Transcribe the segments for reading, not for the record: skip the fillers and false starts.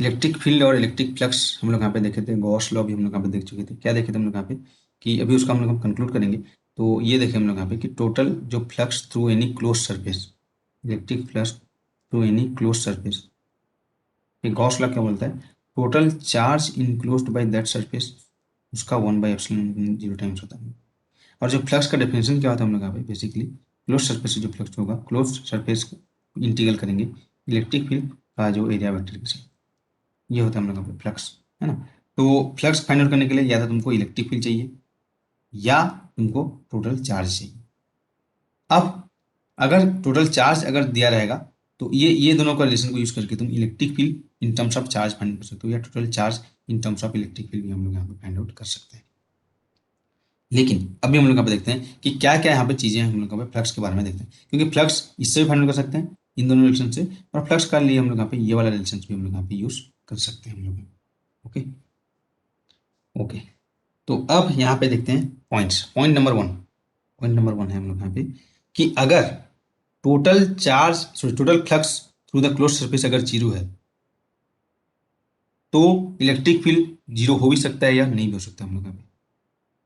Electric field और electric flux हम लोग यहाँ पे देखे थे, गॉस लॉ भी हम लोग यहाँ पे देख चुके थे। क्या देखे थे हम लोग यहाँ पे कि अभी उसका हम लोग कंक्लूड करेंगे। तो ये देखें हम लोग यहाँ पे कि टोटल जो flux through any close surface, electric flux through any close surface, ये गॉस लॉ क्या बोलता है, total charge enclosed by that surface उसका 1/ε0 टाइम्स होता है। और जो फ्लक्स का डेफिनेशन क्या होता है हम लोग यहाँ पे बेसिकली, क्लोज सरफेस से जो फ्लक्स होगा, क्लोज सरफेस इंटीग्रल करेंगे इलेक्ट्रिक फील्ड का जो एरिया वेक्टर के साथ, ये होता है हम लोग का फ्लक्स, है ना। तो फ्लक्स फाइंड आउट करने के लिए या तो तुमको इलेक्ट्रिक फील्ड चाहिए या तुमको टोटल चार्ज चाहिए। अब अगर टोटल चार्ज अगर दिया रहेगा तो ये दोनों का रिलेशन को यूज करके तुम electric field in terms of charge find कर सकते हो, या total charge in terms of electric field भी हम लोग यहाँ पे फाइंड आउट कर सकते हैं। लेकिन अभी हम लोग यहाँ पे देखते हैं कि क्या क्या यहाँ पे चीजें हम लोग यहाँ पे फ्लक्स के बारे में देखते हैं, क्योंकि फ्लक्स इससे भी फाइंड आउट कर सकते हैं इन दोनों रिलेशन से, और फ्लक्स का लिए हम लोग यहाँ पे ये वाला रिलेशन भी हम लोग यहाँ पे यूज कर सकते हैं हम लोग। ओके ओके, तो अब यहाँ पे देखते हैं पॉइंट्स। पॉइंट नंबर वन है हम लोग यहाँ पे कि अगर total charge sorry total flux through the close surface अगर जीरो है तो इलेक्ट्रिक फील्ड जीरो हो भी सकता है या नहीं भी हो सकता है हम लोग यहाँ पे।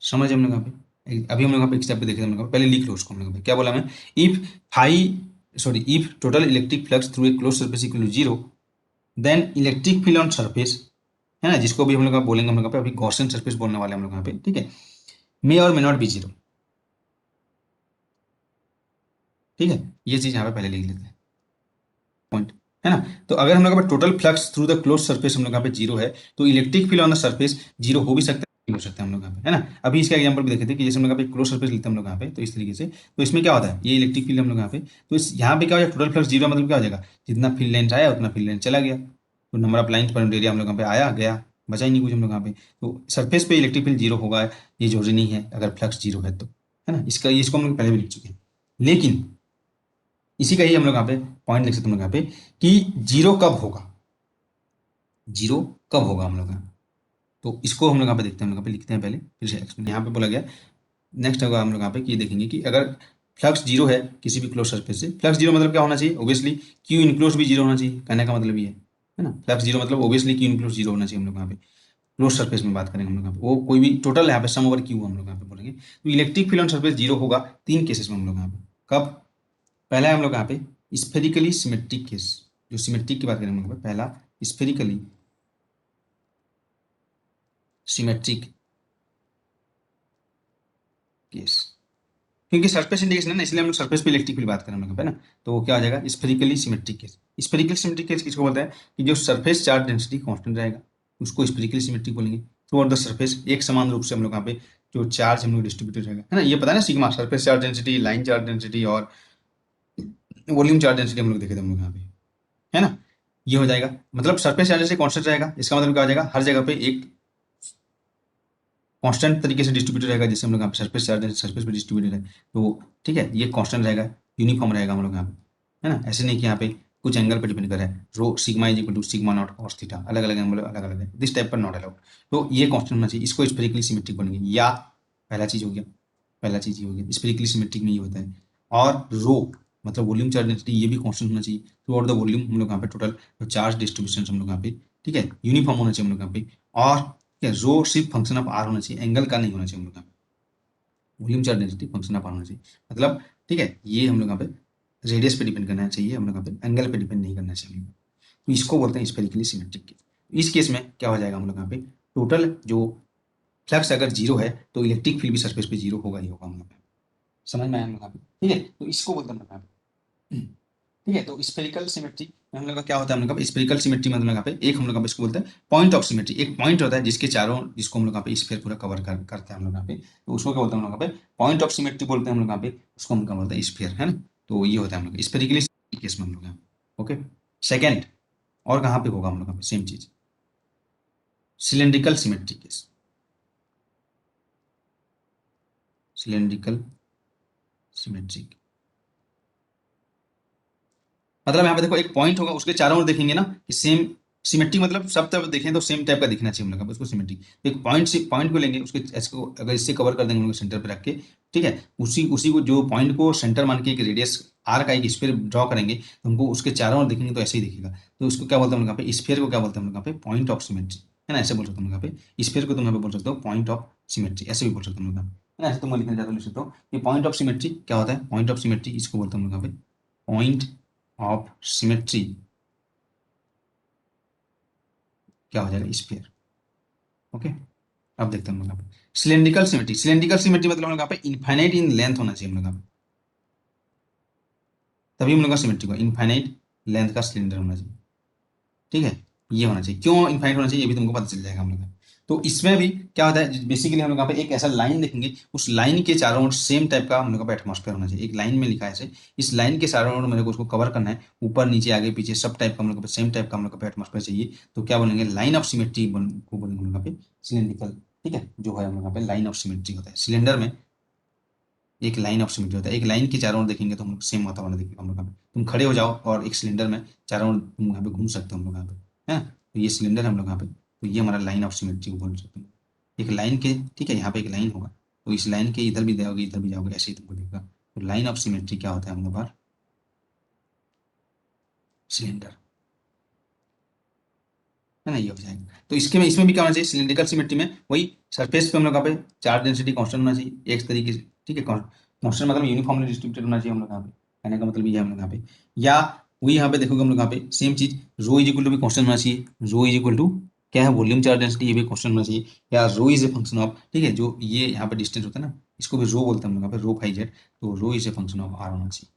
समझ हम लोग यहाँ पे अभी हम लोग यहाँ पे एक स्टेप पे देखे हम लोग पहले लिख लो उसको हम लोग क्या बोला मैं, if if total electric flux through a close surface equal to zero then electric field on surface, है ना, जिसको भी हम लोग बोलेंगे हम लोग पे अभी गॉसियन सरफेस बोलने वाले हम लोग यहाँ पे, ठीक है, मे और मे नॉट बी जीरो। ठीक है, ये चीज यहाँ पे पहले लिख लेते हैं पॉइंट, है ना। तो अगर हम लोग total flux through the close surface हम लोग यहाँ पे जीरो है तो electric field on the surface zero हो भी सकता है नहीं हो सकता है हम लोग यहाँ पे, है ना। अभी इसका एग्जांपल भी देखे थे कि जैसे हम लोग यहाँ पे क्लोज सरफेस लेते हैं हम लोग यहाँ पे, तो इस तरीके से, तो इसमें क्या होता है ये इलेक्ट्रिक फील्ड हम लोग यहाँ पे, तो इस यहाँ पे क्या हो जाएगा टोटल फ्लक्स जीरो मतलब क्या हो जाएगा, जितना फील्ड लेंथ आया उतना फील्ड लेंथ चला गया, तो नंबर ऑफ लाइन पर एरिया हम लोग यहाँ पे आया गया, बचा ही नहीं कुछ हम लोग यहाँ पे। तो सरफेस पे इलेक्ट्रिक फील्ड जीरो होगा, ये जरूरी नहीं है अगर फ्लक्स जीरो है तो, है ना। इसको हम लोग पहले भी लिख चुके हैं। लेकिन इसी का ही हम लोग यहाँ पे पॉइंट लिख सकते हैं हम लोग यहाँ पे कि जीरो कब होगा, जीरो कब होगा हम लोग यहाँ, तो इसको हम लोग यहाँ पे देखते हैं, हम लोग यहाँ पे लिखते हैं पहले फिर से एक्सप्लेन यहाँ पे बोला गया। नेक्स्ट होगा हम लोग यहाँ पे कि देखेंगे कि अगर फ्लक्स जीरो है किसी भी क्लोज सरफेस से, फ्लक्स जीरो मतलब क्या होना चाहिए, ऑब्वियसली क्यू इनक्लोज भी जीरो होना चाहिए, कहने का मतलब ये है ना। फ्लक्स जीरो मतलब ऑब्वियसली क्यू इनक्लोज जीरो होना चाहिए हम लोग यहाँ पे, क्लोज सरफेस में बात करेंगे हम लोग यहाँ पे, वो कोई भी टोटल यहाँ पे सम ओवर क्यू हम लोग यहाँ पे बोलेंगे। तो electric field on surface zero होगा तीन केसेस में हम लोग यहाँ पे, कब, पहला है हम लोग यहाँ पे स्फेरिकली सिमेट्रिक केस, जो सिमेट्रिक की बात करेंगे हम लोग पहला स्फेरिकली सिमेट्रिक केस, क्योंकि सरफेस इंडिकेशन है ना इसलिए हम लोग सरफेस पे इलेक्ट्रिक फील्ड बात करें हम लोग पे ना, तो वो क्या हो जाएगा spherically symmetric case. Spherical symmetric case किसको बोलता है कि जो सरफेस चार्ज डेंसिटी कांस्टेंट रहेगा उसको स्फेरिकली सिमेट्रिक बोलेंगे, थ्रू आउट द सरफेस एक समान रूप से हम लोग यहाँ पे जो चार्ज हम लोग डिस्ट्रीब्यूटेड रहेगा, है ना। ये पता है ना sigma, surface charge density, line charge density और वॉल्यूम चार्ज डेंसिटी हम लोग देखे थे हम लोग यहाँ पे, है ना। ये हो जाएगा मतलब सरफेस चार्ज डेंसिटी कांस्टेंट रहेगा, इसका मतलब क्या हो जाएगा हर जगह पे एक कांस्टेंट तरीके से डिस्ट्रीब्यूटेड रहेगा, जैसे हम लोग यहाँ पे सरफेस चार्ज सरफेस पे डिस्ट्रीब्यूटेड है तो ठीक है ये कांस्टेंट रहेगा, यूनिफॉर्म रहेगा हम लोग यहाँ पे, है ना। ऐसे नहीं कि यहाँ पे कुछ एंगल पर डिपेंड कर रहा है, rho sigma is equal to sigma nought cos theta, अलग अलग एंगल अलग अलग है, दिस टाइप पर नॉट अलाउड। तो ये कांस्टेंट होना चाहिए, इसको स्फेरिकली सिमेट्रिक बनेंगे, या पहला चीज हो गया, पहला चीज ये हो गया स्फेरिकली सिमेट्रिक में ये होता है। और रो मतलब वॉल्यूम चार्ज डेंसिटी ये भी कांस्टेंट होना चाहिए, थ्रू आउट द वॉल्यूम हम लोग यहाँ पे टोटल चार्ज डिस्ट्रीब्यूशन हम लोग यहाँ पे, ठीक है, यूनिफॉर्म होना चाहिए हम लोग यहाँ पे। और ठीक है रो सिर्फ फंक्शन ऑफ आर होना चाहिए, एंगल का नहीं होना चाहिए हम लोग यहाँ पे, volume charge density function of R होना चाहिए, मतलब ठीक है ये हम लोग यहाँ पे रेडियस पे डिपेंड करना चाहिए हम लोग यहाँ पे, एंगल पे डिपेंड नहीं करना चाहिए। तो इसको बोलते हैं स्फेरिकली सिमेट्रिक केस। इस केस में क्या हो जाएगा हम लोग यहाँ पे टोटल जो फ्लक्स अगर जीरो है तो इलेक्ट्रिक फील्ड भी सरफेस पे जीरो होगा ही होगा हम लोग, समझ में आया हम लोग यहाँ पे, ठीक है। तो इसको बोलते हैं हम लोग यहाँ पे, ठीक है। तो स्फेरिकल सिमेट्री में हम लोग का क्या होता है, हम लोग का स्फेरिकल सिमेट्री मतलब यहाँ पे एक हम लोग का इसको बोलते हैं पॉइंट ऑफ सिमेट्री, एक पॉइंट होता है जिसके चारों, जिसको हम लोग यहाँ पे स्फीयर पूरा कवर करते हैं हम लोग यहाँ पे, तो उसको क्या बोलते हैं हम लोग यहाँ पे पॉइंट ऑफ सिमेट्री बोलते हैं हम लोग यहाँ पे, उसको हम क्या बोलते हैं स्फीयर, है ना। तो ये होता है हम लोग स्फेरिकली केस में हम लोग यहाँ पे। ओके, सेकेंड और कहाँ पे होगा हम लोग यहाँ पे सेम चीज, cylindrical symmetry case, cylindrical symmetric मतलब यहाँ पे देखो एक पॉइंट होगा उसके चारों ओर देखेंगे ना कि सेम सिमेट्री मतलब सब तरफ देखें तो सेम टाइप का दिखना चाहिए हम लोग का, उसको सिमेट्री। तो एक पॉइंट से पॉइंट को लेंगे, उसके इसको अगर इससे कवर कर देंगे हम लोग सेंटर पे रख के, ठीक है, उसी उसी को जो पॉइंट को सेंटर मान के एक रेडियस आर का एक स्फीयर ड्रॉ करेंगे, तो हमको उसके चारों ओर देखेंगे तो ऐसे ही दिखेगा। तो उसको क्या बोलते हैं हम लोग यहाँ पे, स्फीयर को क्या बोलते हैं हम लोग यहाँ पे, पॉइंट ऑफ सिमेट्री, है ना, ऐसे बोल सकते हैं हम लोग यहाँ पे। स्फीयर को तुम यहाँ पे बोल सकते हो पॉइंट ऑफ सिमेट्री, ऐसे भी बोल सकते हो हम लोग यहाँ पे, है ना, ऐसे तुम लिखना चाहते हो लिख सकते हो। ये पॉइंट ऑफ सिमेट्री क्या होता है, पॉइंट ऑफ सिमेट्री इसको बोलते हैं हम लोग यहाँ पे, पॉइंट ऑफ सिमेट्री क्या हो जाएगा, स्फीयर। ओके, अब देखते हैं हम लोग यहाँ पे सिलेंड्रिकल सिमेट्री। सिलेंड्रिकल सिमेट्री मतलब हम लोग यहाँ पे इनफाइनाइट इन लेंथ होना चाहिए हम लोग यहाँ पे, तभी हम लोग का सिमेट्री को इनफाइनाइट लेंथ का सिलेंडर होना चाहिए, ठीक है, ये होना चाहिए। क्यों इनफाइनाइट होना चाहिए ये भी तुमको पता चल जाएगा हम लोग का। तो इसमें भी क्या होता है, बेसिकली हम लोग यहाँ पे एक ऐसा लाइन देखेंगे, उस लाइन के चारों ओर सेम टाइप का हम लोग का एटमॉस्फेयर होना चाहिए। एक लाइन में लिखा है ऐसे, इस लाइन के चारों ओर मेरे को उसको कवर करना है, ऊपर नीचे आगे पीछे सब टाइप का हम लोग को सेम टाइप का हम लोग का एटमॉस्फेयर चाहिए। तो क्या बोलेंगे, लाइन ऑफ सिमेट्री को बोलेंगे हम लोग यहाँ पे सिलेंड्रिकल, ठीक है, जो है हम लोग यहाँ पे लाइन ऑफ सिमेट्री होता है सिलेंडर में। एक लाइन ऑफ सिमेट्री होता है, एक लाइन के चारों ओर देखेंगे तो हम लोग सेम वातावरण देखेंगे हम लोग यहाँ पे। तुम खड़े हो जाओ और एक सिलेंडर में चारों ओर तुम यहाँ पे घूम सकते हो हम लोग यहाँ पे, है। तो ये सिलेंडर है हम लोग यहाँ पे, तो ये हमारा लाइन ऑफ सिमेट्री को बोल सकते हैं। एक लाइन के, ठीक है, यहाँ पे एक लाइन होगा, तो इस लाइन के इधर भी जाओगे इधर भी जाओगे, ऐसे ही तुमको दिखेगा। तो लाइन ऑफ सिमेट्री क्या होता है हम लोग पास, सिलेंडर, है ना, ये हो जाएगा। तो इसके में इसमें भी क्या होना चाहिए, सिलिंड्रिकल सिमेट्री में वही सरफेस पे हम लोग यहाँ पे चार्ज डेंसिटी कांस्टेंट होना चाहिए एक तरीके से, ठीक है, कांस्टेंट मतलब यूनिफॉर्मली डिस्ट्रीब्यूटेड होना चाहिए हम लोग यहाँ पे, कहने का मतलब ये है हम लोग यहाँ पे। या वही यहाँ पे देखोगे हम लोग यहाँ पे सेम चीज, रो इज इक्वल टू भी कांस्टेंट होना चाहिए, रो इज इक्वल टू क्या है, वॉल्यूम चार्ज डेंसिटी, ये भी कांस्टेंट होना चाहिए। या रो इज ए फंक्शन ऑफ, ठीक है, जो ये यहाँ पे डिस्टेंस होता है ना, इसको भी रो बोलते हैं हम लोग यहाँ पे, रो फाई जेड, तो rho is a function of R होना चाहिए।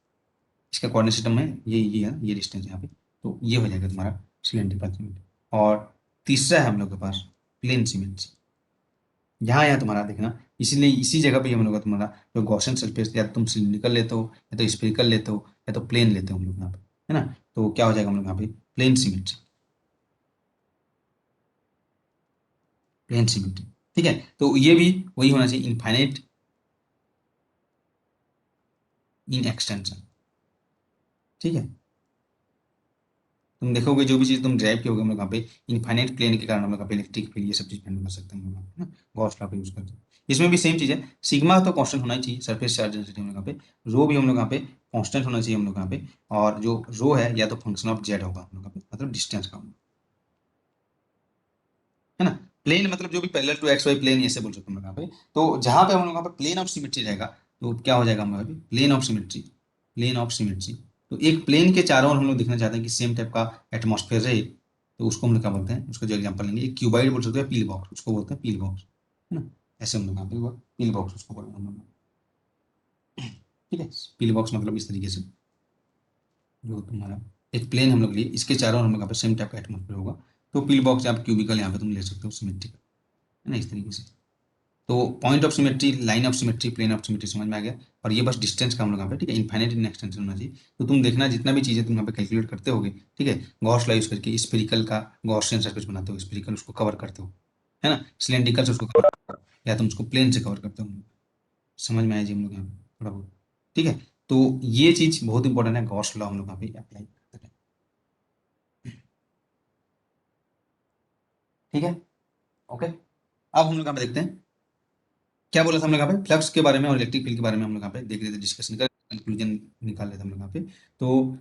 इसका कोऑर्डिनेट सिस्टम में ये है, ये डिस्टेंस यहाँ पे, तो ये हो जाएगा तुम्हारा सिलेंड्रिकल सिमेट्री। और तीसरा है हम लोग के पास प्लेन सिमेट्री। यहाँ तुम्हारा देखना, इसीलिए इसी जगह पे हम लोग का तुम्हारा जो गॉसियन सरफेस, या तुम सिलिंड्रिकल लेते हो या तो स्फेरिकल लेते हो या तो प्लेन लेते हो हम लोग यहाँ पे, है ना। तो क्या हो जाएगा हम लोग यहाँ पे, प्लेन सिमेट्री, प्लेन सिमेट्री, ठीक है। तो ये भी वही होना चाहिए, इनफाइनाइट इन एक्सटेंशन, ठीक है। तुम देखोगे जो भी चीज़ तुम ड्राइव किए होगे हम लोग यहाँ पे इनफाइनाइट प्लेन के कारण हम लोग यहाँ पे इलेक्ट्रिक फील्ड ये सब चीज़ हैंडल कर सकते हैं हम लोग, है ना, गॉस लॉ का यूज करते हैं। इसमें भी सेम चीज़ है, सिग्मा तो कांस्टेंट होना ही चाहिए, सरफेस चार्ज डेंसिटी हम लोग यहाँ पे, रो भी हम लोग यहाँ पे कांस्टेंट होना चाहिए हम लोग यहाँ पे। और जो रो है या तो फंक्शन ऑफ जेड होगा हम लोग यहाँ पे, मतलब डिस्टेंस का, है ना। प्लेन मतलब जो भी parallel to X Y plane ऐसे बोल सकते हैं हम लोग यहाँ पे। तो जहाँ पे हम लोग यहाँ पे प्लेन ऑफ सिमेट्री रहेगा, तो क्या हो जाएगा हम लोग plane of symmetry, plane of symmetry. तो एक प्लेन के चारों ओर हम लोग दिखना चाहते हैं कि सेम टाइप का एटमॉस्फेयर है, तो उसको हम लोग क्या बोलते हैं, उसका जो एग्जांपल लेंगे, एक क्यूबाइड बोल सकते हैं, पील बॉक्स उसको बोलते हैं, पील बॉक्स, है ना, ऐसे हम लोग यहाँ पे पील बॉक्स उसको बोलते हैं हम लोग, ठीक है। पील बॉक्स मतलब इस तरीके से, जो तुम्हारा एक प्लेन हम लोग लिए, इसके चारों ओर हम लोग यहाँ पे सेम टाइप का एटमॉस्फेयर होगा, तो पील बॉक्स आप क्यूबिकल यहाँ पे तुम ले सकते हो सिमेट्रिकल, है ना, इस तरीके से। तो point of symmetry, line of symmetry, plane of symmetry समझ में आ गया। और ये बस डिस्टेंस का हम लोग यहाँ पे, ठीक है, इनफाइनाइट इन एक्सटेंशन होना चाहिए। तो तुम देखना जितना भी चीज़ें तुम यहाँ पे कैलकुलेट करते होगे, ठीक है, गॉस लॉ यूज करके स्फेरिकल का गॉसियन सरफेस बनाते हो, स्फेरिकल उसको कवर करते हो, है ना, सिलेंड्रिकल से उसको कवर करते हो, या तुम उसको प्लेन से कवर करते हो, समझ में आया जी हम लोग यहाँ पे थोड़ा बहुत, ठीक है। तो ये चीज़ बहुत इंपॉर्टेंट है, गॉस लॉ हम लोग यहाँ पे अप्लाई करते हैं, ठीक है, ओके। अब हम लोग यहाँ पे देखते हैं क्या बोला था हम लोग यहाँ पे, फ्लक्स के बारे में और इलेक्ट्रिक फील्ड के बारे में हम लोग यहाँ पे देख रहे थे, डिस्कशन कर कंक्लूजन निकाल रहे थे हम लोग यहाँ पे। तो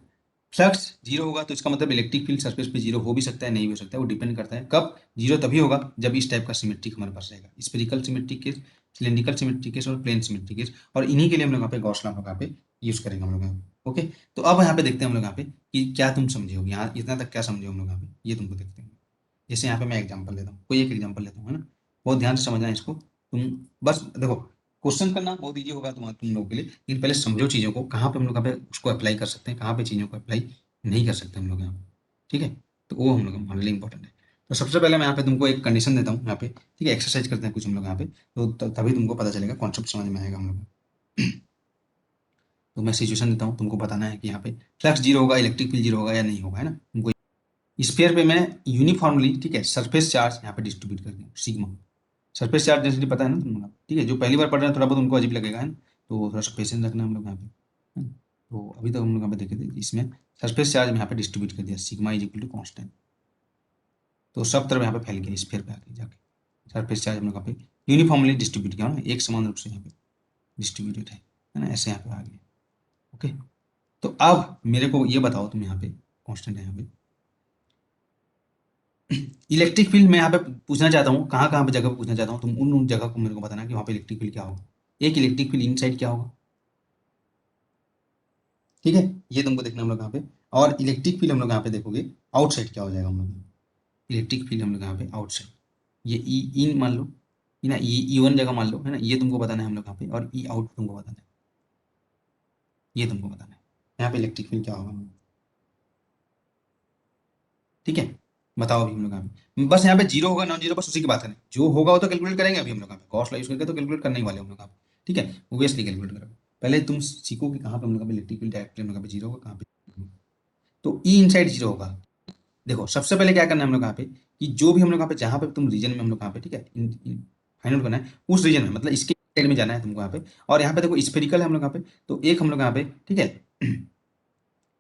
फ्लक्स जीरो होगा तो इसका मतलब इलेक्ट्रिक फील्ड सरफेस पे जीरो हो भी सकता है नहीं भी हो सकता है, वो डिपेंड करता है कब। जीरो तभी होगा जब इस टाइप का सिमेट्रिक हमारे पास रहेगा, spherical symmetric case, cylindrical symmetric case और प्लेन सिमेट्रिक केस। और इन्हीं के लिए हम लोग यहाँ पे गॉस लॉ हम लोग यहाँ पे यूज करेंगे हम लोग यहाँ पे, ओके। तो अब यहाँ पे देखते हैं हम लोग यहाँ पे कि क्या तुम समझे हो, यहाँ इतना तक क्या समझे हो हम लोग यहाँ पे, ये तुमको देखते हैं। जैसे यहाँ पे मैं एग्जाम्पल लेता हूँ, कोई एक एग्जाम्पल लेता हूँ, है ना, बहुत ध्यान से समझना है इसको। तुम बस देखो, क्वेश्चन करना बहुत ईजी होगा तुम लोगों के लिए, लेकिन पहले समझो चीज़ों को, कहाँ पे हम लोग यहाँ पे उसको अप्लाई कर सकते हैं, कहाँ पे चीज़ों को अप्लाई नहीं कर सकते हम लोग यहाँ पे, ठीक है। तो वो हम लोग हमारे लिए इंपॉर्टेंट है। तो सबसे पहले मैं यहाँ पे तुमको एक कंडीशन देता हूँ यहाँ पे, ठीक है, एक्सरसाइज करते हैं कुछ हम लोग यहाँ पे, तो तभी तुमको पता चलेगा, कॉन्सेप्ट समझ में आएगा हम लोग को। तो मैं सिचुएशन देता हूँ, तुमको बताना है कि यहाँ पे फ्लक्स जीरो होगा, इलेक्ट्रिक फील्ड जीरो होगा या नहीं होगा, है ना, तुमको स्फीयर पे मैं यूनिफॉर्मली, ठीक है, सरफेस चार्ज यहाँ पे डिस्ट्रीब्यूट कर दूँ सिग्मा। सरफेस चार्ज डेंसिटी पता है ना तुम लोग, ठीक है, जो पहली बार पढ़ रहे हैं थोड़ा बहुत उनको अजीब लगेगा, है ना, तो थोड़ा सा पेशेंस रखना हम लोग यहाँ पे, है ना? तो अभी तक हम लोग यहाँ पे देखे थे, इसमें सरफेस चार्ज में यहाँ पे डिस्ट्रीब्यूट कर दिया, sigma is equal to constant, तो सब तरफ यहाँ पे फैल गया स्फीयर पे आके जाके, सरफेस चार्ज हम लोग यहाँ पे यूनिफॉर्मली डिस्ट्रीब्यूट किया ना, एक समान रूप से यहाँ पे डिस्ट्रीब्यूटेड है ना, ऐसे यहाँ पे आ गया। ओके, तो अब मेरे को ये बताओ तुम यहाँ पे कॉन्स्टेंट है यहाँ पे इलेक्ट्रिक फील्ड में यहाँ पे पूछना चाहता हूँ, कहाँ कहाँ पे जगह पे पूछना चाहता हूँ, तुम उन जगह को मेरे को बताना कि वहाँ पे इलेक्ट्रिक फील्ड क्या होगा। एक इलेक्ट्रिक फील्ड इनसाइड क्या होगा, ठीक है, ये तुमको देखना हम लोग यहाँ पे। और इलेक्ट्रिक फील्ड हम लोग यहाँ पे देखोगे आउटसाइड क्या हो जाएगा हम लोग, इलेक्ट्रिक फील्ड हम लोग यहाँ पे आउटसाइड, ये ई इन मान लो, ये ना ई वन जगह मान लो है ना, ये तुमको बताना है हम लोग यहाँ पे, और ई आउट तुमको बताना है, ये तुमको बताना है यहाँ पे इलेक्ट्रिक फील्ड क्या होगा, ठीक है। बताओ अभी हम लोग यहाँ पे बस यहाँ पे जीरो होगा नॉन जीरो, बस उसी की बात करें, जो होगा वो तो कैलकुलेट करेंगे अभी हम लोग यहाँ पे, गॉस लॉ यूज करके तो कैलकुलेट करने ही वाले हम लोग यहाँ पे, ठीक है, ऑब्वियसली कैलकुलेट करोगे। पहले तुम सीखो कि कहाँ पे हम लोग यहाँ पे इलेक्ट्रिक फील्ड डायरेक्टली हम लोग यहाँ पे जीरो होगा, कहाँ पे, तो ई इनसाइड जीरो होगा। देखो सबसे पहले क्या करना है हम लोग यहाँ पे, कि जो भी हम लोग यहाँ पे जहाँ पे तुम रीजन में हम लोग यहाँ पे, ठीक है, फाइंड करना है उस रीजन में, मतलब इसके साइड में जाना है तुमको यहाँ पे। और यहाँ पे देखो स्फेरिकल है हम लोग यहाँ पे, तो एक हम लोग यहाँ पे, ठीक है,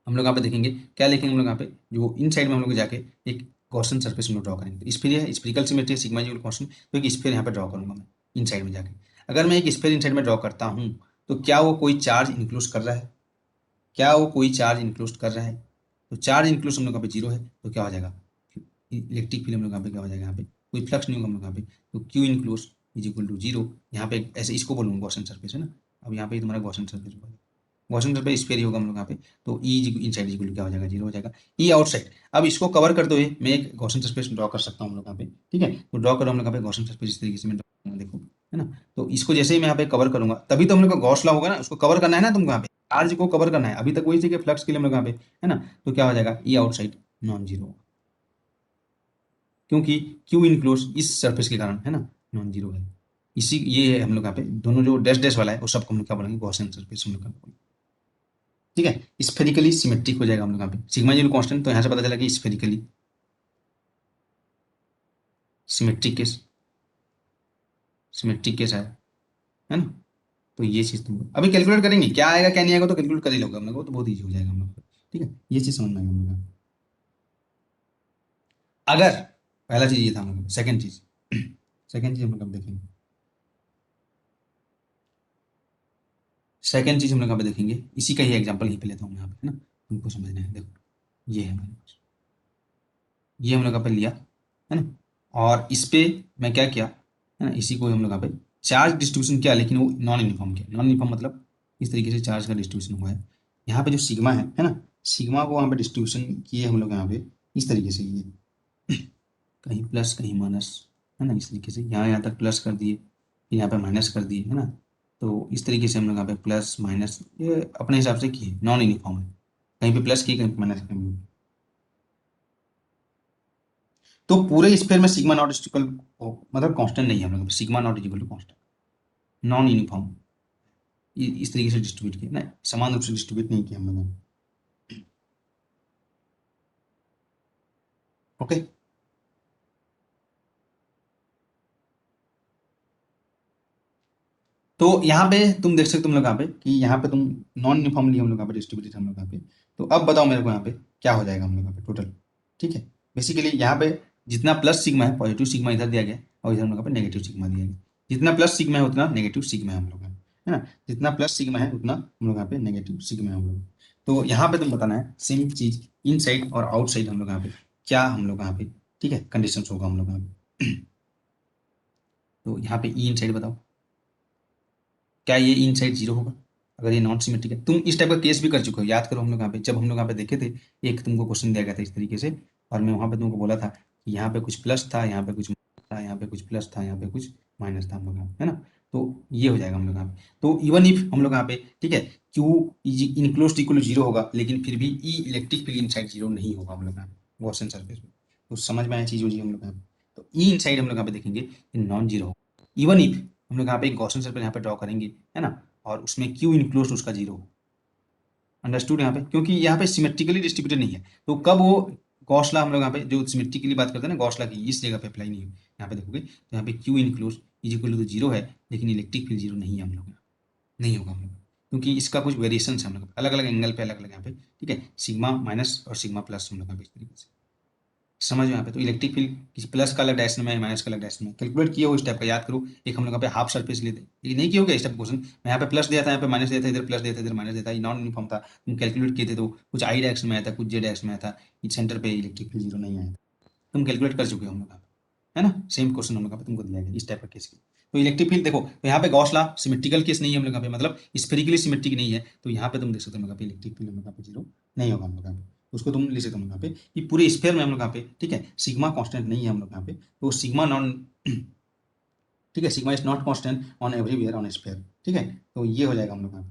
हम लोग यहाँ पे देखेंगे क्या लिखेंगे हम लोग यहाँ पे, जो इन साइड में हम लोग जाके एक गॉसियन सरफेस हम लोग ड्रॉ करेंगे, तो स्फीयर है, स्फेरिकल सिमेट्री है, सिग्मा इक्वल कांस्टेंट, तो एक स्फीयर यहाँ पे ड्रॉ करूंगा मैं इन साइड में जाके। अगर मैं एक स्फीयर इन साइड में ड्रॉ करता हूँ, तो क्या वो कोई चार्ज इंक्लूड कर रहा है, क्या वो कोई चार्ज इंक्लूड कर रहा है, तो चार्ज इंक्लूड हम लोग यहाँ पे जीरो है, तो क्या हो जाएगा, इलेक्ट्रिक फील्ड हम लोग यहाँ पे क्या हो जाएगा, यहाँ पे कोई फ्लक्स नहीं होगा हम लोग यहाँ पे, तो Q include is equal to zero. यहाँ पे ऐसे इसको बोलूँगा गॉसियन सरफेस है ना, अब यहाँ पे तुम्हारा गॉसियन सरफेस होगा, गॉसियन सरफेस स्फीयर ही होगा हम लोग यहाँ पे, तो ई इन साइड इक्वल क्या हो जाएगा, जीरो हो जाएगा। ई आउटसाइड, अब इसको कवर करते हुए मैं एक गॉसियन सरफेस ड्रॉ कर सकता हूँ हम लोग यहाँ पे, ठीक है, तो ड्रॉ करो हम लोग यहाँ पे गॉसियन सरफेस इस तरीके से मैं ड्रॉ करूँगा, देखो है ना, तो इसको जैसे ही मैं यहाँ पे कवर करूंगा तभी तो हम लोग का गॉस लॉ होगा ना, उसको कवर करना है ना तुमको यहाँ पे, चार्ज को कवर करना है, अभी तक वही थी कि फ्लक्स के लिए हम लोग यहाँ पे है ना, तो क्या हो जाएगा ई आउटसाइड नॉन जीरो, क्योंकि क्यू इनक्लोज इस सरफेस के कारण है ना नॉन जीरो है। इसी ये है हम लोग यहाँ पे दोनों जो डैश डैश वाला है वो सबको हम लोग क्या बोलेंगे, गॉसियन सरफेस हम लोग का बोलेंगे, ठीक है। स्फेरिकली सिमेट्रिक हो जाएगा हम लोग यहाँ पे, सिग्मा जीरो कांस्टेंट, तो यहाँ से पता चला कि spherically symmetric case, symmetric case है ना, तो ये चीज़ तुम अभी कैलकुलेट करेंगे क्या आएगा क्या नहीं आएगा, तो कैलकुलेट कर ही लोगे हम लोग को, तो बहुत ईजी हो जाएगा हम लोग को, ठीक है, ये चीज़ समझ में आएगा हम लोग को। अगर पहला चीज़ ये था हम लोग, सेकंड चीज़ सेकंड चीज़ हम लोग अब देखेंगे, सेकंड चीज़ हम लोग यहाँ पे देखेंगे, इसी का ही एग्जांपल यहीं पे लेता हूँ मैं यहाँ पे है ना, तुमको समझना है, देखो ये है हमारे पास, ये हम लोग यहाँ पे लिया है ना, और इस पे मैं क्या किया है ना, इसी को हम लोग यहाँ पे चार्ज डिस्ट्रीब्यूशन किया, लेकिन वो नॉन यूनिफॉर्म किया, नॉन यूनिफॉर्म मतलब इस तरीके से चार्ज का डिस्ट्रीब्यूशन हुआ है। यहाँ पे जो सिग्मा है ना, सिग्मा को वहाँ पे डिस्ट्रीब्यूशन किए हम लोग यहाँ पे इस तरीके से, ये कहीं प्लस कहीं माइनस है ना, इस तरीके से यहाँ यहाँ तक प्लस कर दिए, फिर यहाँ पे माइनस कर दिए है ना, तो इस तरीके से हम लोग यहाँ पे प्लस माइनस ये अपने हिसाब से किए, नॉन यूनिफॉर्म है, कहीं पे प्लस किए कहीं पे माइनस किए, तो पूरे स्फीयर में सिग्मा नॉट इक्वल मतलब कांस्टेंट नहीं है हम लोग, sigma not equal to constant, non uniform, इस तरीके से डिस्ट्रीब्यूट किया ना, समान रूप से डिस्ट्रीब्यूट नहीं किया हम लोगों ने, ओके। तो यहाँ पे तुम देख सकते हो तुम लोग यहाँ पे कि यहाँ पे तुम नॉन यूनिफॉर्मली हम लोग यहाँ पे डिस्ट्रीब्यूटेड हम लोग यहाँ पे, तो अब बताओ मेरे को यहाँ पे क्या हो जाएगा हम लोग यहाँ पे टोटल, ठीक है। बेसिकली यहाँ पे जितना प्लस सिग्मा है, पॉजिटिव सिग्मा इधर दिया गया और इधर हम लोग यहाँ पे नेगेटिव सिग्मा दिया गया, जितना प्लस सिग्मा है उतना नेगेटिव सिग्मा है हम लोग यहाँ पे, है ना, जितना प्लस सिग्मा है उतना हम लोग यहाँ पे नेगेटिव सिग्मा है हम लोग। तो यहाँ पे तुम बताना है सेम चीज इन साइड और आउट साइड हम लोग यहाँ पे क्या हम लोग यहाँ पे, ठीक है, कंडीशन होगा हम लोग यहाँ पे तो यहाँ पे ई इन साइड बताओ, क्या ये इन साइड जीरो होगा, अगर ये नॉन सिमेट्रिक है, तुम इस टाइप का केस भी कर चुके हो, याद करो हम लोग यहाँ पे जब हम लोग यहाँ पे देखे थे, एक तुमको क्वेश्चन दिया गया था इस तरीके से, और मैं वहाँ पे तुमको बोला था कि यहाँ पे कुछ प्लस था, यहाँ पे कुछ था, यहाँ पे कुछ प्लस था, यहाँ पे कुछ माइनस था हम लोग यहाँ पे, है ना, तो ये हो जाएगा हम लोग यहाँ पे। तो इवन इफ हम लोग यहाँ पे, ठीक है, क्यू इनक्लोज इक्वल जीरो होगा, लेकिन फिर भी ई इलेक्ट्रिक फील्ड इनसाइड जीरो नहीं होगा हम लोग यहाँ पे गॉसियन सरफेस में, तो समझ में आया चीज हो जी हम लोग यहाँ पे, तो ई इनसाइड हम लोग यहाँ पे देखेंगे नॉन जीरो होगा, इवन इफ हम लोग यहाँ पे एक गॉसियन सर्कल यहाँ पे ड्रॉ करेंगे है ना, और उसमें क्यू इनक्लोज उसका जीरो, अंडरस्टूड यहाँ पे, क्योंकि यहाँ पे सिमेट्रिकली डिस्ट्रीब्यूटेड नहीं है, तो कब वो गॉसला हम लोग यहाँ पे जो सिमेट्रिकली बात करते हैं ना गॉसला की, इस जगह पे अप्लाई नहीं है, यहाँ पे देखोगे तो यहाँ पे Q enclose is equal to zero है, लेकिन इलेक्ट्रिक फील्ड जीरो नहीं है हम लोग यहाँ, नहीं होगा हम लोग, क्योंकि इसका कुछ वेरिएशन है हम लोग अलग अलग एंगल पे अलग अलग यहाँ पे, ठीक है, सिग्मा माइनस और सिग्मा प्लस हम लोग यहाँ पे इस तरीके से, समझ में यहाँ पे तो इलेक्ट्रिक फील्ड प्लस का अलग डायरेक्शन में है, माइनस का अलग डायरेक्शन में। कैलकुलेट किया हो इस टाइप का, याद करो। एक हम लोग यहाँ पे हाफ सरफेस लेते, ये नहीं किया होगा इस टाइप क्वेश्चन। मैं यहाँ पे प्लस दिया था, यहाँ पे माइनस दिया था, इधर प्लस दिया था, इधर माइनस दिया था, नॉन यूनिफॉर्म था। तुम कैलकुलेट किए थे तो कुछ आई डायरेक्शन में आया था, कुछ जे डायरेक्शन में आया था, इस सेंटर पे इलेक्ट्रिक फील्ड जीरो नहीं आया था। तुम कैलकुलेट कर चुके हो हम लोग यहाँ पे, है ना। सेम क्वेश्चन हम लोग यहाँ पे तुमको दिया गया इस टाइप का केस की। तो इलेक्ट्रिक फील्ड देखो, तो यहाँ पे गॉस लॉ सिमेट्रिकल केस नहीं है हम लोग यहाँ पे, मतलब स्फेरिकली सिमेट्रिक नहीं है, तो यहाँ पे तुम देख सकते हो हम लोग यहाँ पे इलेक्ट्रिक फील्ड हम लोग यहाँ पे जीरो नहीं होगा हम लोग यहाँ पे। उसको तुम लिख सकते हो हम लोग यहाँ पे कि पूरे स्फेयर में हम लोग यहाँ पे, ठीक है, सिग्मा कांस्टेंट नहीं है हम लोग यहाँ पे, तो सिग्मा नॉन, ठीक है, sigma is not constant on everywhere on sphere, ठीक है। तो ये हो जाएगा हम लोग यहाँ पे।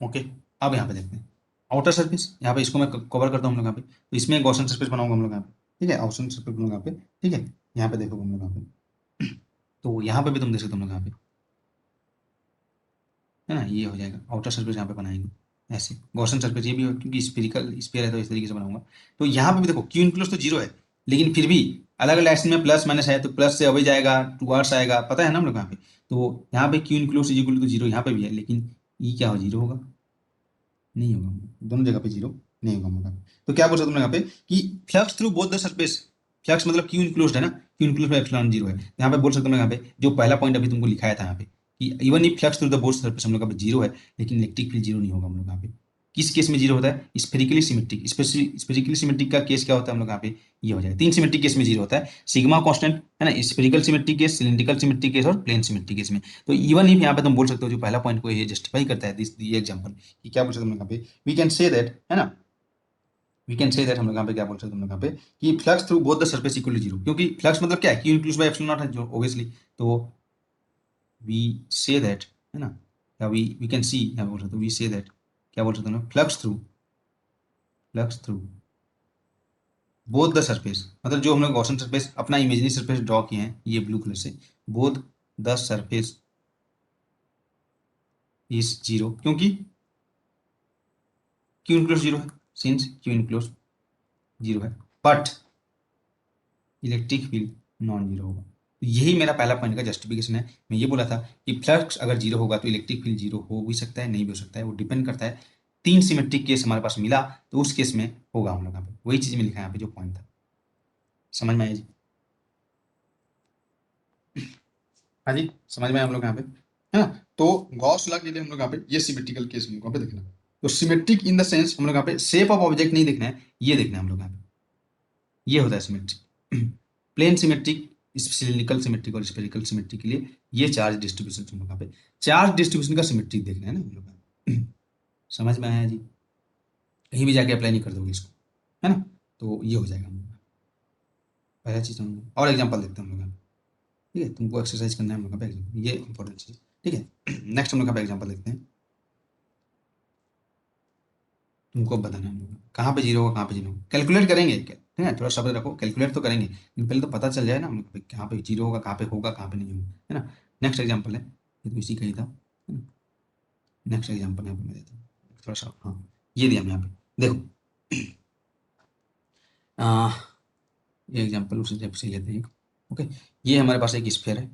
ओके, अब यहाँ पे देखते हैं आउटर सरफेस। यहाँ पे इसको मैं कवर करता हूँ हम लोग यहाँ पे, तो इसमें गॉसन सरफेस बनाऊंगा हम लोग यहाँ पे, ठीक है, आउटर सरफेस बनाऊंगा यहाँ पे, ठीक है। यहाँ पे देखो हम लोग यहाँ पे, तो यहाँ पे भी तुम देख सकते हो हम लोग यहाँ पे, है ना, ये हो जाएगा आउटर सरफेस यहाँ पे बनाएंगे ऐसे। गॉसन सरफेस ये भी हो, क्योंकि स्फेरिकल स्फेयर है तो इस तरीके से बनाऊंगा। तो यहाँ पे भी देखो क्यू इनक्लोज तो जीरो है, लेकिन फिर भी अलग अलग डायरेक्शन में प्लस माइनस है, तो प्लस से अवे जाएगा, टूवर्ड्स आएगा, पता है ना हम लोग यहाँ पे। तो यहाँ पे Q enclose is equal to zero यहाँ पे भी है, लेकिन ई क्या हो, जीरो होगा, नहीं होगा, दोनों जगह पे जीरो नहीं होगा मतलब। तो क्या बोल सकते तुमने यहाँ पे कि flux through both the surface, flux मतलब क्यू इनक्लोज्ड है ना, Q enclosed by epsilon zero है। यहाँ पे बोल सकते हो यहाँ पे जो पहला पॉइंट अभी तुमको लिखाया था यहाँ पे कि even if flux through the both surface हम लोग यहाँ पे जीरो है, लेकिन इलेक्ट्रिक फील्ड जीरो नहीं होगा हम लोग यहाँ पे। किस केस में जीरो होता है, स्फेरिकली सिमेट्रिक। स्फेरिकली सिमेट्रिक का केस क्या होता है हम लोग यहाँ पे, ये हो जाएगा। तीन सिमेट्रिक केस में जीरो होता है, सिग्मा कांस्टेंट है ना, spherical symmetric case, cylindrical symmetric case और प्लेन सिमेट्रिक केस में। तो इवन इफ यहाँ पे तुम बोल सकते हो जो पहला पॉइंट को ये जस्टिफाई करता है दिस ये एग्जांपल, कि क्या बोल सकते हो यहाँ पे, वी कैन से दैट, है ना, वी कैन से दैट हम लोग यहाँ पे क्या बोल सकते हैं हम लोग यहाँ पे कि flux through both the surface equal to zero, क्योंकि फ्लक्स मतलब क्या है, Q enclose by epsilon not है जो ऑब्वियसली। तो वी से दैट, है ना, या वी कैन सी, यहाँ बोल सकते हो वी से दैट, क्या बोल सकते हैं flux through both the surface, मतलब जो हम लोग गॉसन सरफेस अपना इमेजिनरी सरफेस ड्रॉ किए हैं ये ब्लू कलर से, both the surface is zero, क्योंकि क्यू इंक्लोज जीरो है, सिंस क्यू इंक्लोज जीरो है, but electric field non zero होगा। तो यही मेरा पहला पॉइंट का जस्टिफिकेशन है। मैं ये बोला था कि फ्लक्स अगर जीरो होगा तो इलेक्ट्रिक फील्ड जीरो हो भी सकता है, नहीं भी हो सकता है, वो डिपेंड करता है। तीन सिमेट्रिक केस हमारे पास मिला, तो उस केस में होगा हम लोग यहाँ पे, वही चीज में लिखा है यहाँ पे जो पॉइंट था। समझ में आया जी? हाँ जी, समझ में आया हम लोग यहाँ पे, है ना। तो गॉस लॉ के लिए हम लोग यहाँ पे ये सिमेट्रिकल केस हम लोग यहाँ पे देखना है। तो सिमेट्रिक इन द सेंस हम लोग यहाँ पे शेप ऑफ ऑब्जेक्ट नहीं देखना है, ये देखना है हम लोग यहाँ पे, ये होता है symmetric. Plane symmetric, cylindrical symmetric और स्फेरिकल सिमेट्रिक के लिए ये चार्ज डिस्ट्रीब्यूशन हम लोग यहाँ पे, चार्ज डिस्ट्रीब्यूशन का सिमेट्रिक देखना है ना हम लोग यहाँ पे। समझ में आया जी? कहीं भी जाके अप्लाई नहीं कर दोगे इसको, है ना। तो ये हो जाएगा हम लोग का। पहला चीज हम लोग और एग्जाम्पल देखते हैं हम लोग यहाँ पे, ठीक है, तुमको एक्सरसाइज करना है हम लोग यहाँ पे example, ये इंपॉर्टेंट चीज, ठीक है। नेक्स्ट हम लोग यहाँ पे एग्जाम्पल देखते हैं, तुमको बताना है हम लोग कहाँ पे जीरो होगा कहाँ पे जीरो होगा, कैलकुलेट करेंगे क्या, है ना, थोड़ा शब्द रखो, कैलकुलेट तो करेंगे, लेकिन पहले तो पता चल जाए ना हम लोग को कहाँ पे जीरो होगा, कहाँ पे होगा, कहाँ पे नहीं होगा, है ना। नेक्स्ट एग्जाम्पल है, ये तो इसी का ही था, है ना। नेक्स्ट एग्जाम्पल यहाँ पे मैं देता हूँ थोड़ा सा, हाँ, ये दिया मैं यहाँ पे देखो। आ, ये एग्जाम्पल उसी टाइप से लेते हैं एक, ओके। ये हमारे पास एक स्फेयर है,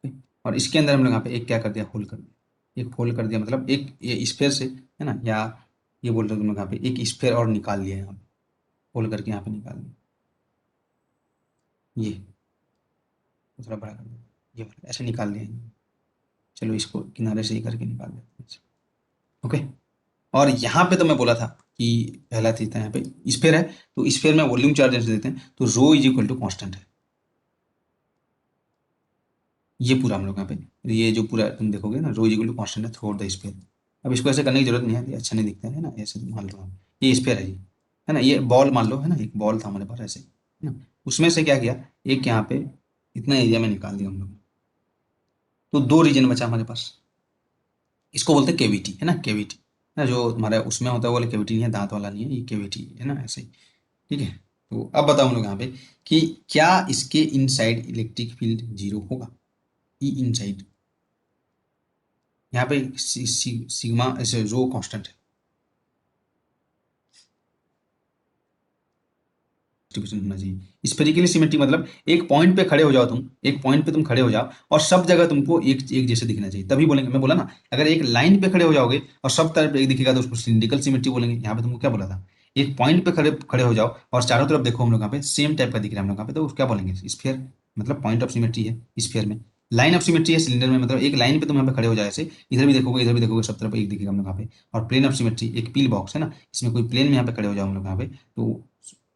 ठीक? और इसके अंदर हम लोग यहाँ पे एक क्या कर दिया, होल कर दिया, एक होल कर दिया, मतलब एक ये स्फेयर से, है ना, या ये बोल रहे हैं तुम लोग यहाँ पे एक स्फेयर और निकाल लिया यहाँ पे, होल करके यहाँ पे निकाल दिया, ये तो थोड़ा बड़ा कर दिया, ये वाला ऐसे निकाल लिया ये। चलो इसको किनारे से ही करके निकाल देते हैं, ओके। और यहाँ पे तो मैं बोला था कि पहला चीज था यहाँ पे स्फेयर है, तो स्फेयर में वॉल्यूम चार्ज ऐसे देते हैं, तो rho is equal to constant है, ये पूरा हम लोग यहाँ पे ये जो पूरा तुम देखोगे ना, रो इज इक्वल टू कॉन्स्टेंट है थ्रू आउट द स्फेयर। अब इसको ऐसे करने की जरूरत नहीं है, ये अच्छा नहीं दिखता है ना, ऐसे मान लो आप, ये स्फेयर है ये, है ना, ये बॉल मान लो, है ना, एक बॉल था हमारे पास ऐसे, है ना। उसमें से क्या किया, एक यहाँ पे इतना एरिया में निकाल दिया हम लोग, तो दो रीजन बचा हमारे पास, इसको बोलते हैं केविटी, है ना, केविटी, है ना, जो हमारा उसमें होता है वो वाला केविटी नहीं है, दांत वाला नहीं है, ये केविटी है ना, ऐसे ही, ठीक है। तो अब बताओ हम लोग यहाँ पे कि क्या इसके इनसाइड इलेक्ट्रिक फील्ड जीरो होगा, ई इनसाइड, यहाँ पे सिग्मा ऐसे रो कांस्टेंट है, डिस्ट्रीब्यूशन होना चाहिए। स्फेरिकली सिमेट्री मतलब एक पॉइंट पे खड़े हो जाओ, तुम एक पॉइंट पे तुम खड़े हो जाओ और सब जगह तुमको एक एक जैसे दिखना चाहिए, तभी बोलेंगे। मैं बोला ना, अगर एक लाइन पे खड़े हो जाओगे और सब तरफ एक दिखेगा तो उसको सिलिंड्रिकल सिमेट्री बोलेंगे। यहाँ पे तुमको क्या बोला था, एक पॉइंट पे खड़े खड़े हो जाओ और चारों तरफ देखो हम लोग यहाँ पे सेम टाइप का दिख रहा है हम लोग यहाँ पे, तो क्या बोलेंगे, स्फीयर। मतलब पॉइंट ऑफ सिमेट्री है स्फीयर में। लाइन ऑफ सिमेट्री है सिलेंडर में, मतलब एक लाइन पे तुम यहाँ पे खड़े हो जाए ऐसे, इधर भी देखोगे इधर भी देखोगे, सब तरफ एक दिखेगा हम लोग यहाँ पे। और प्लेन ऑफ सिमेट्री एक पील बॉक्स है ना, इसमें कोई प्लेन में यहाँ पे खड़े हो जाओ हम लोग यहाँ पे, तो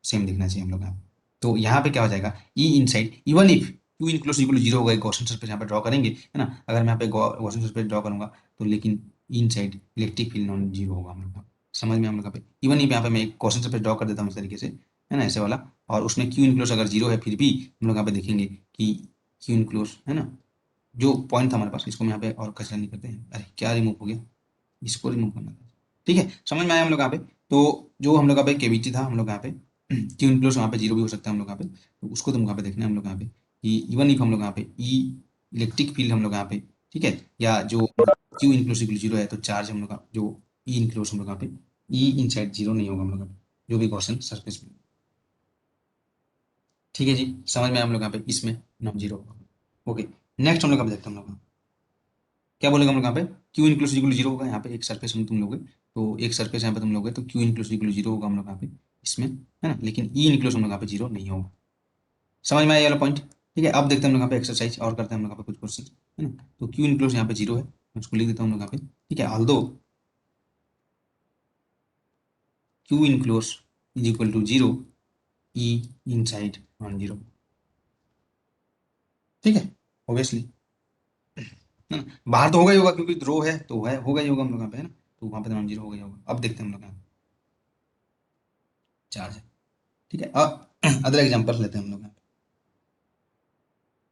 सेम दिखना चाहिए हम लोग यहाँ पे। तो यहाँ पे क्या हो जाएगा, E inside even if Q enclose equal zero होगा, एक गॉसियन सरफेस यहाँ पे ड्रॉ करेंगे है ना, अगर मैं यहाँ पे गॉसियन सरफेस ड्रॉ करूंगा तो, लेकिन inside electric field non zero होगा हम लोग यहाँ पे। समझ में हम लोग यहाँ पे इवन इफ यहाँ पे मैं एक गॉसियन सरफेस ड्रॉ कर देता हूँ इस तरीके से, है ना, ऐसे वाला, और उसमें क्यू इनक्लोज अगर जीरो है, फिर भी हम लोग यहाँ पे देखेंगे कि क्यू इनक्लोज है ना, जो पॉइंट था हमारे पास, इसको हम यहाँ पे और कचरा नहीं करते हैं। अरे क्या रिमूव हो गया, इसको रिमूव करना था। ठीक है, समझ में आया हम लोग यहाँ पे। तो जो हम लोग यहाँ पे केवीटी था हम लोग यहाँ पे क्यू इनक्लोज वहाँ पे जीरो भी हो सकता है हम लोग यहाँ पे, तो उसको तुम यहाँ पे देखना है हम लोग यहाँ पे कि इवन इफ हम लोग यहाँ पे ई इलेक्ट्रिक फील्ड हम लोग यहाँ पे, ठीक है, या जो क्यू इनक्लोज जीरो है, तो चार्ज हम लोग जो ई इनक्लोज हम लोग यहाँ पे ई इनसाइड जीरो नहीं होगा हम लोग यहाँ पे, जो भी गॉसियन सरफेस में। ठीक है जी, समझ में आया हम लोग यहाँ पे, इसमें नॉन जीरो होगा। ओके, नेक्स्ट हम लोग यहाँ पे देखते हैं हम लोग क्या बोलेगा हम लोग यहाँ पे, क्यू इंक्लूसिव जीरो होगा। यहाँ पे एक सरफेस में तुम लोगे, तो एक सरफेस यहाँ पे तुम लोगे तो क्यू इंक्लूसिव जीरो होगा हम लोग यहाँ पे इसमें, है ना, लेकिन ई इंक्लूस हम लोग यहाँ पे जीरो नहीं होगा। समझ में आया ये वाला पॉइंट। ठीक है, अब देखते हैं हम लोग यहाँ पे एक्सरसाइज और करते हैं हम लोग यहाँ पे कुछ क्वेश्चन, है ना। तो क्यू इंक्लूस यहाँ पे जीरो है, मैं उसको लिख देता हूँ हम लोग यहाँ पे। ठीक है, although Q enclose is equal to zero, E inside non zero. ठीक है, ऑब्वियसली, है ना, बाहर तो होगा ही होगा क्योंकि रो है तो है, होगा ही होगा हम लोग यहाँ पे, है ना, तो वहाँ पे नॉन जीरो होगा ही होगा। अब देखते हैं हम लोग यहाँ चार्ज है। ठीक है, अब अदर एग्जांपल लेते हैं हम लोग यहाँ पे।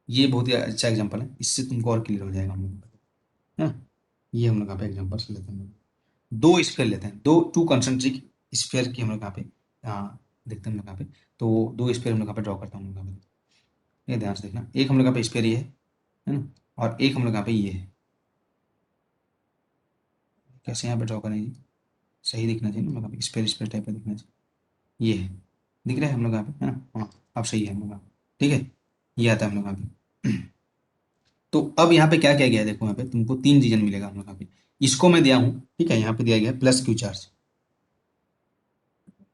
ये बहुत ही अच्छा एग्जांपल है, इससे तुमको और क्लियर हो जाएगा हम लोग, है ना। ये हम लोग यहाँ पे एग्जांपल लेते हैं, दो स्फीयर लेते हैं, दो टू कंसेंट्रिक स्फीयर की हम लोग यहाँ पे देखते हैं हम लोग यहाँ पे। तो दो स्फीयर हम लोग यहाँ पे ड्रॉ करता हूँ हम लोग यहाँ पे, ये ध्यान से देखना, एक हम लोग यहाँ पे स्फीयर ये है ना, और एक हम लोग यहाँ पे ये है। कैसे यहाँ पे ड्रॉ करेंगे, सही दिखना चाहिए ना, हम लोग यहाँ पे स्फीयर स्फीयर टाइप का दिखना चाहिए। ये है, दिख रहा है हम लोग यहाँ पे, है ना, हाँ अब सही है हम लोग यहाँ पे। ठीक है, ये आता है हम लोग यहाँ पे। तो अब यहाँ पे क्या क्या गया है, देखो यहाँ पे तुमको तीन रीजन मिलेगा हम लोग यहाँ पे। इसको मैं दिया हूँ, ठीक है, यहाँ पे दिया गया प्लस क्यू चार्ज,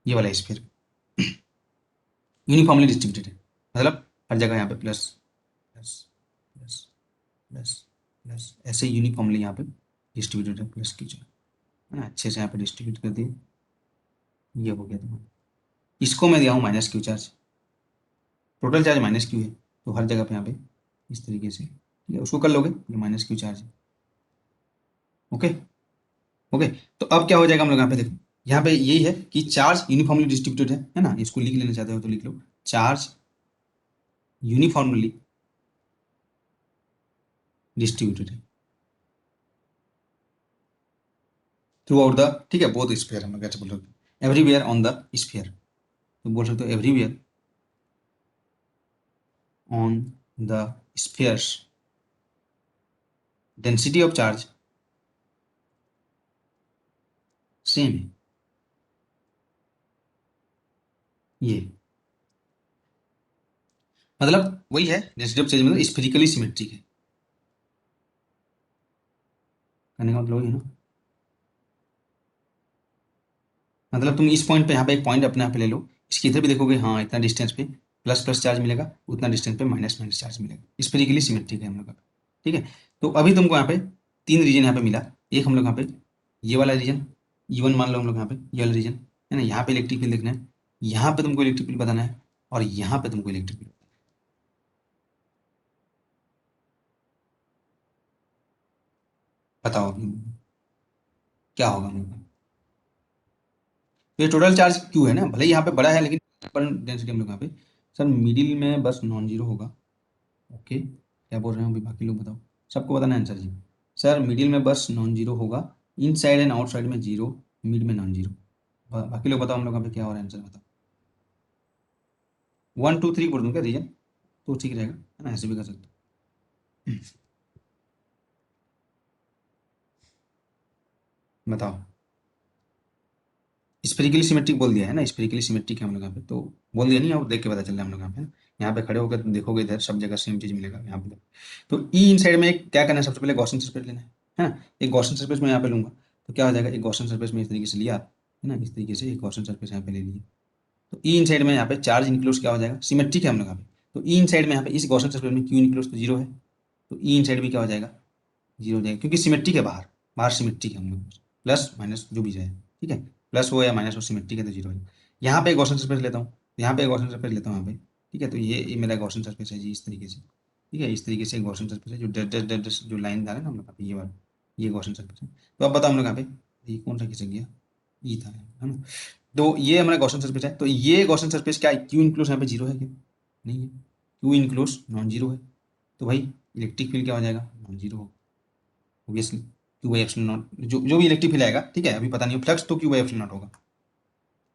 ये वाला स्फीयर यूनिफॉर्मली डिस्ट्रीब्यूटेड है, मतलब हर जगह यहाँ पे plus plus plus plus plus ऐसे यूनिफॉर्मली यहाँ पे डिस्ट्रीब्यूटेड है, प्लस क्यू चार्ज, है ना, अच्छे से यहाँ पे डिस्ट्रीब्यूट कर दिए। ये हो गया तुम्हारा। इसको मैं दिया हूँ minus Q charge, total charge minus Q है, तो हर जगह पे यहाँ पे इस तरीके से, ठीक है, उसको कर लोगे, ये माइनस क्यू चार्ज है। ओके, ओके, तो अब क्या हो जाएगा हम लोग यहाँ पे देखो, यहाँ पे यही है कि चार्ज यूनिफॉर्मली डिस्ट्रीब्यूटेड है ना, इसको लिख लेना चाहते हो तो लिख लो, चार्ज यूनिफॉर्मली डिस्ट्रीब्यूटेड है थ्रू आउट द, ठीक है, बोथ स्फीयर, हम लोग कैसे बोल सकते हैं, एवरीवेयर ऑन द स्फीयर, तो बोल सकते हो everywhere on the spheres density of charge same है। ये मतलब वही है, डेंसिटी ऑफ चार्ज मतलब स्फेरिकली सिमेट्रिक है, कहने का मतलब वही है ना। मतलब तुम इस पॉइंट पे यहाँ पे एक पॉइंट अपने यहाँ पे ले लो, इसकी इधर भी देखोगे, हाँ इतना डिस्टेंस पे प्लस प्लस चार्ज मिलेगा, उतना डिस्टेंस पे माइनस माइनस चार्ज मिलेगा, स्फेरिकली सिमेट्रिक है हम लोग का। ठीक है, तो अभी तुमको यहाँ पे तीन रीजन यहाँ पे मिला, एक हम लोग यहाँ पे ये वाला रीजन E1 मान लो हम लोग यहाँ पे, ये वाला रीजन, है ना, यहाँ पे इलेक्ट्रिक फील्ड देखना है, यहाँ पे तुमको इलेक्ट्रिक फील्ड बताना है, और यहाँ पे तुमको इलेक्ट्रिक फील्ड बताओ क्या होगा हम लोग का। तो ये टोटल चार्ज क्यू है ना, भले ही यहाँ पे बड़ा है लेकिन डेंसिटी हम लोग यहाँ पे, सर मिडिल में बस नॉन जीरो होगा। ओके, क्या बोल रहे हैं अभी बाकी लोग बताओ, सबको बताना है आंसर जी। सर मिडिल में बस नॉन जीरो होगा, इन साइड एंड आउटसाइड में जीरो, मिड में नॉन जीरो। बाकी लोग बताओ हम लोग यहाँ पे क्या हो रहा है, आंसर बताओ। 1 2 3 बोल दूँ क्या रीजन, तो ठीक रहेगा, है ना, ऐसे भी कर सकते हो। बताओ, स्पेरिकली सिमेट्रिक बोल दिया है ना, स्पेरिकली सिमेट्रिक है हम लोग यहाँ पे, तो बोल दिया नहीं, और देख के पता चल रहा है हम लोग यहाँ पे ना। यहाँ पे खड़े होकर देखोगे इधर सब जगह सेम चीज मिलेगा यहाँ पे। तो ई इन साइड में क्या करना है, सबसे पहले गॉसियन सरफेस लेना है ना। एक गॉसियन सरफेस में यहाँ पे लूंगा तो क्या हो जाएगा, एक गॉसियन सरफेस में इस तरीके से लिया है ना, इस तरीके से एक गॉसियन सरफेस यहाँ पे ले लिया। तो ई इन साइड में यहाँ पे चार्ज इनक्लोज क्या हो जाएगा, सिमेट्रिक है हम लोग यहाँ पे। तो ई इन साइड में यहाँ पे इस गॉसियन सरफेस में क्यू इनक्लोज तो जीरो है, तो ई इन साइड भी क्या हो जाएगा, जीरो हो जाएगा, क्योंकि सिमेट्रिक है बाहर, बाहर सिमेट्रिक है हम लोग, प्लस माइनस जो भी जाए, ठीक है, प्लस हो या माइनस हो सिमेट्रिक है तो जीरो है। यहाँ पे गॉसियन सरफेस लेता हूँ, यहाँ पे गॉसियन सरफेस लेता हूँ यहाँ पे, ठीक है। तो ये मेरा गॉसियन सरफेस है जी, इस तरीके से, ठीक है, इस तरीके से गॉसियन सरफेस है, जो डैश डैश डैश डैश जो लाइन डाला ना हम लोग यहाँ पे, ये वाला, ये गॉसियन सरफेस है। तो अब बताओ हम लोग यहाँ पे, ये कौन सा खिसक गया, ई था है ना। तो ये हमारा गॉसियन सरफेस है, तो ये गॉसियन सरफेस क्या क्यू इंक्लोज यहाँ पे जीरो है क्या, नहीं है, क्यू इंक्लोज नॉन जीरो है, तो भाई इलेक्ट्रिक फील्ड क्या हो जाएगा, नॉन जीरो होगा obviously, Q by epsilon not, जो भी इलेक्ट्रिक फील्ड आएगा, ठीक है, अभी पता नहीं फ्लक्स तो क्यू बाई एप्सिलॉन नॉट होगा।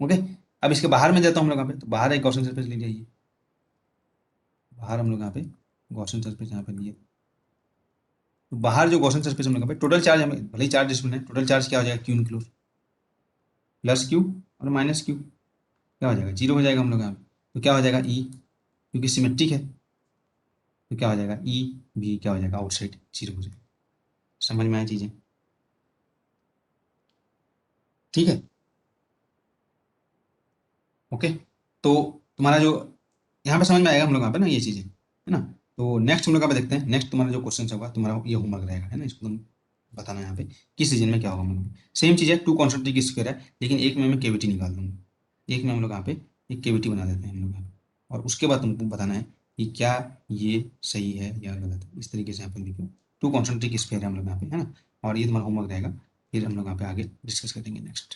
ओके, अब इसके बाहर में जाता हूँ हम लोग यहाँ पे, तो बाहर एक गॉसियन सरफेस ले जाइए, बाहर हम लोग यहाँ पे गॉसियन सरफेस यहाँ पे लिए, तो बाहर जो गॉसियन सरफेस हम लोग यहाँ पे टोटल चार्ज, हमें भले ही चार्ज डिस्प्लेन है, टोटल चार्ज क्या हो जाएगा, क्यू इंक्लोज प्लस क्यू और माइनस क्यू, क्या हो जाएगा, जीरो हो जाएगा हम लोग यहाँ पे। तो क्या हो जाएगा ई, क्योंकि सिमेट्रिक है, तो क्या हो जाएगा ई भी क्या हो जाएगा, आउटसाइड जीरो हो जाएगा। समझ में आया चीजें, ठीक है, ओके। तो तुम्हारा जो यहाँ पे समझ में आएगा हम लोग यहाँ पे ना ये चीज़ें, है ना। तो नेक्स्ट हम लोग यहाँ पे देखते हैं, नेक्स्ट तुम्हारा जो क्वेश्चन होगा, तुम्हारा ये होमवर्क रहेगा, है ना, इसको तुम बताना है यहाँ पे किस रीजन में क्या होगा हम लोग। सेम चीज़ है, टू कॉन्सेंट्रिक स्क्वायर है, लेकिन एक में मैं केविटी निकाल दूंगा, एक में हम लोग यहाँ पे एक केविटी बना देते हैं हम लोग यहाँ पे, और उसके बाद तुमको बताना है कि क्या ये सही है या गलत है, इस तरीके से यहाँ पे लिखो। टू कॉन्सेंट्रिक स्क्वायर है हम लोग यहाँ पे, है ना, और ये तुम्हारा होमवर्क रहेगा, फिर हम लोग यहाँ पे आगे डिस्कस करेंगे नेक्स्ट।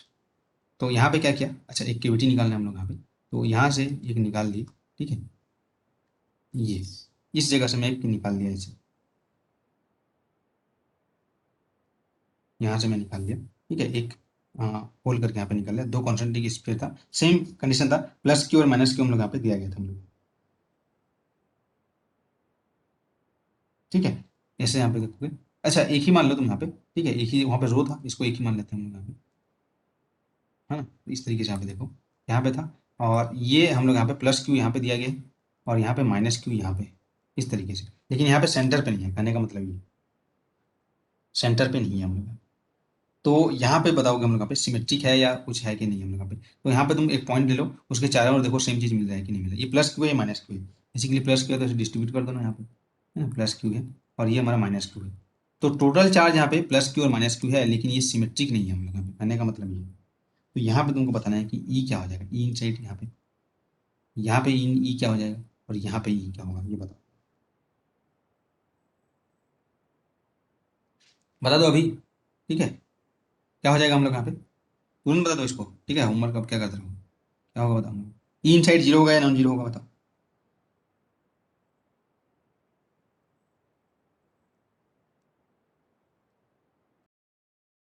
तो यहाँ पे क्या किया, अच्छा एक केविटी निकालना है हम लोग यहाँ पे, तो यहाँ से एक निकाल ली, ठीक है, ये इस जगह से मैं एक निकाल लिया इसे, यहाँ से मैं निकाल लिया, ठीक है, एक होल करके यहाँ पे निकाल लिया, दो कॉन्सेंट्रिक स्फीयर था, सेम कंडीशन था, प्लस क्यू और माइनस क्यू हम लोग यहाँ पे दिया गया था हम लोग, ठीक है, ऐसे यहाँ पे देखोगे। अच्छा एक ही मान लो तुम यहाँ पे, ठीक है, एक ही वहाँ पे रो था, इसको एक ही मान लेते हैं हम लोग यहाँ पे, है ना। तो इस तरीके से यहाँ पे देखो, यहाँ पे था, और ये हम लोग यहाँ पे प्लस क्यू यहाँ पे दिया गया है, और यहाँ पे माइनस क्यू यहाँ पे, इस तरीके से, लेकिन यहाँ पे सेंटर पे नहीं है, कहने का मतलब ये सेंटर पे नहीं है हम लोग। तो यहाँ पे बताओगे हम लोग यहाँ पे सिमेट्रिक है या कुछ है कि नहीं हम लोग यहाँ पे। तो यहाँ पे तुम एक पॉइंट ले लो, उसके चारों ओर देखो सेम चीज मिल रहा है कि नहीं मिल रहा है, ये प्लस क्यू है या माइनस क्यू है, बेसिकली प्लस क्यू है तो इसे डिस्ट्रीब्यूट कर दो ना यहाँ पे, है ना, प्लस क्यू है, और ये हमारा माइनस क्यू है। तो टोटल चार्ज यहाँ पे प्लस क्यू और माइनस क्यू है, लेकिन ये सिमेट्रिक नहीं है हम लोग यहाँ पे, कहने का मतलब ये है। तो यहाँ पे तुमको बताना है कि ई क्या हो जाएगा, ई इन साइड यहाँ पे इन ई क्या हो जाएगा, और यहाँ पे ई क्या होगा, ये बताओ, बता दो अभी, ठीक है, क्या हो जाएगा हम लोग यहाँ पे, तुरंत बता दो इसको, ठीक है, होमवर्क अब क्या करते रहो, क्या होगा बताओ, ई इन साइड जीरो होगा या नॉन जीरो होगा बताओ।